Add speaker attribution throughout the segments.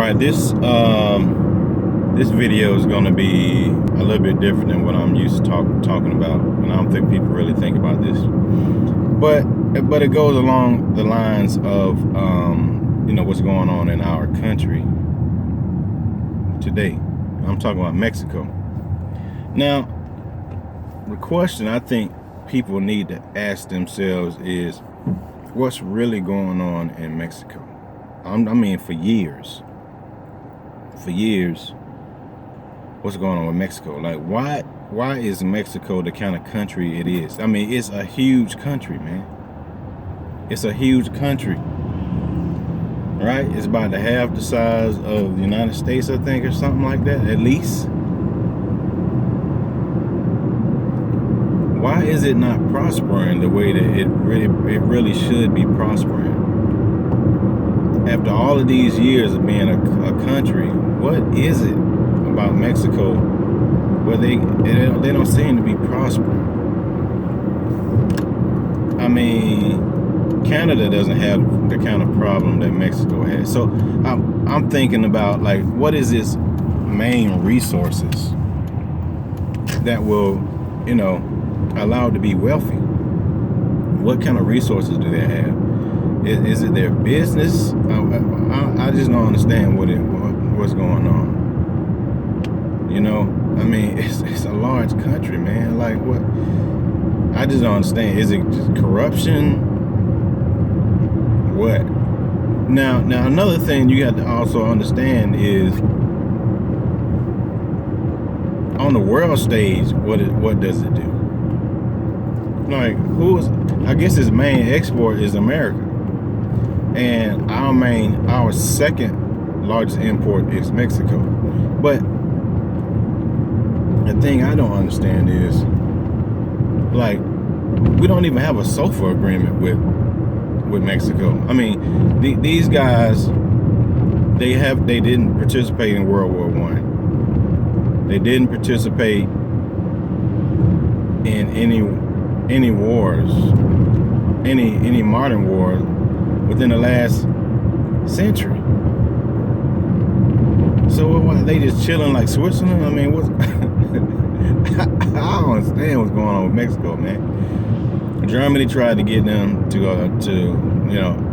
Speaker 1: right, this video is going to be a little bit different than what I'm used to talking about, and I don't think people really think about this. But it goes along the lines of what's going on in our country today. I'm talking about Mexico. Now, the question I think people need to ask themselves is, what's really going on in Mexico? I mean, for years, what's going on with Mexico? Like, why is Mexico the kind of country it is? I mean, it's a huge country, man. It's a huge country, right? It's about half the size of the United States, I think, or something like that, at least. Why is it not prospering the way that it really should be prospering? After all of these years of being a country, what is it about Mexico where they don't seem to be prospering? I mean, Canada doesn't have the kind of problem that Mexico has. So I'm thinking about, like, what is its main resources that will, allow it to be wealthy? What kind of resources do they have? Is it their business? I just don't understand what's going on. I mean, it's a large country, man. Like, what? I just don't understand. Is it just corruption? What? Now another thing you got to also understand is, on the world stage, what does it do? Like, I guess its main export is America. And our second largest import is Mexico. But the thing I don't understand is, like, we don't even have a SOFA agreement with Mexico. I mean, these guys, they didn't participate in World War I. They didn't participate in any wars, any modern wars within the last century. So what, they just chilling like Switzerland? I mean, I don't understand what's going on with Mexico, man. Germany tried to get them to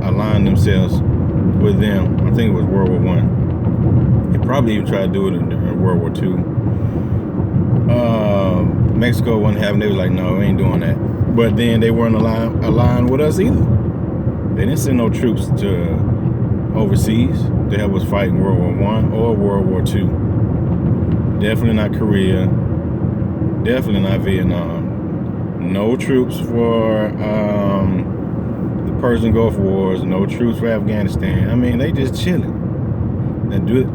Speaker 1: align themselves with them. I think it was World War I. They probably even tried to do it in World War II. Mexico wasn't having. They was like, no, we ain't doing that. But then they weren't aligned with us either. They didn't send no troops to overseas to help us fight in World War I or World War II. Definitely not Korea. Definitely not Vietnam. No troops for the Persian Gulf Wars. No troops for Afghanistan. I mean, they just chilling.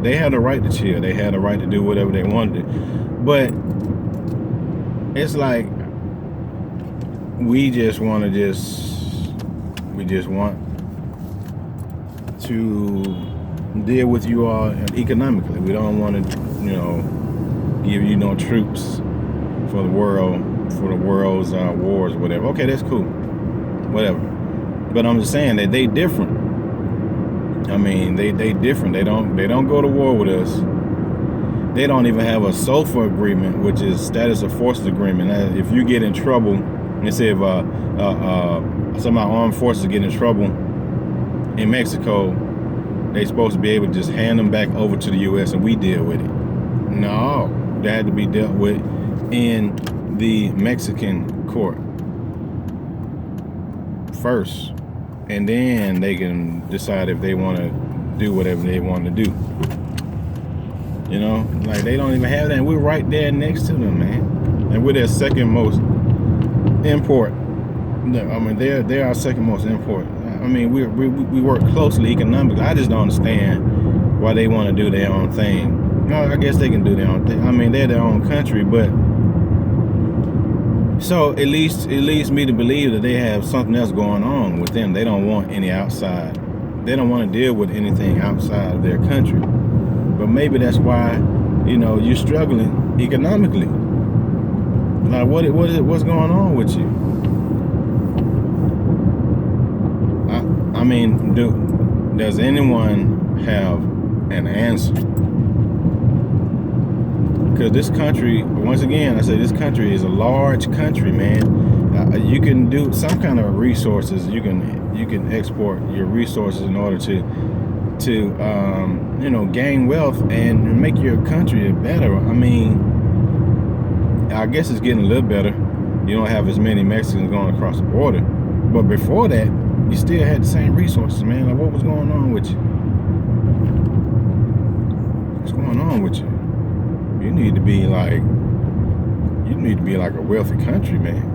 Speaker 1: They had the right to chill. They had the right to do whatever they wanted to. But it's like, we just want to deal with you all economically. We don't want to, give you no troops for the world's wars, whatever. Okay, that's cool, whatever. But I'm just saying that they different. I mean, they different. They don't go to war with us. They don't even have a SOFA agreement, which is status of forces agreement. If you get in trouble, let's say if some of our armed forces get in trouble in Mexico, they supposed to be able to just hand them back over to the U.S. and we deal with it. No, that had to be dealt with in the Mexican court first, and then they can decide if they want to do whatever they want to do. Like, they don't even have that, and we're right there next to them, man. And we're their second most import. I mean, they're our second most import. I mean, we work closely economically. I just don't understand why they want to do their own thing. No, I guess they can do their own thing. I mean, they're their own country, but so it leads me to believe that they have something else going on with them. They don't want any outside. They don't want to deal with anything outside of their country. But maybe that's why, you're struggling economically. Like, what's going on with you? I mean, does anyone have an answer. Because this country, once again, I say this country is a large country, man. You can do some kind of resources. You can export your resources in order to gain wealth and make your country better. I mean, I guess it's getting a little better. You don't have as many Mexicans going across the border, but before that, you still had the same resources, man. Like, what was going on with you? What's going on with you? You need to be like a wealthy country, man.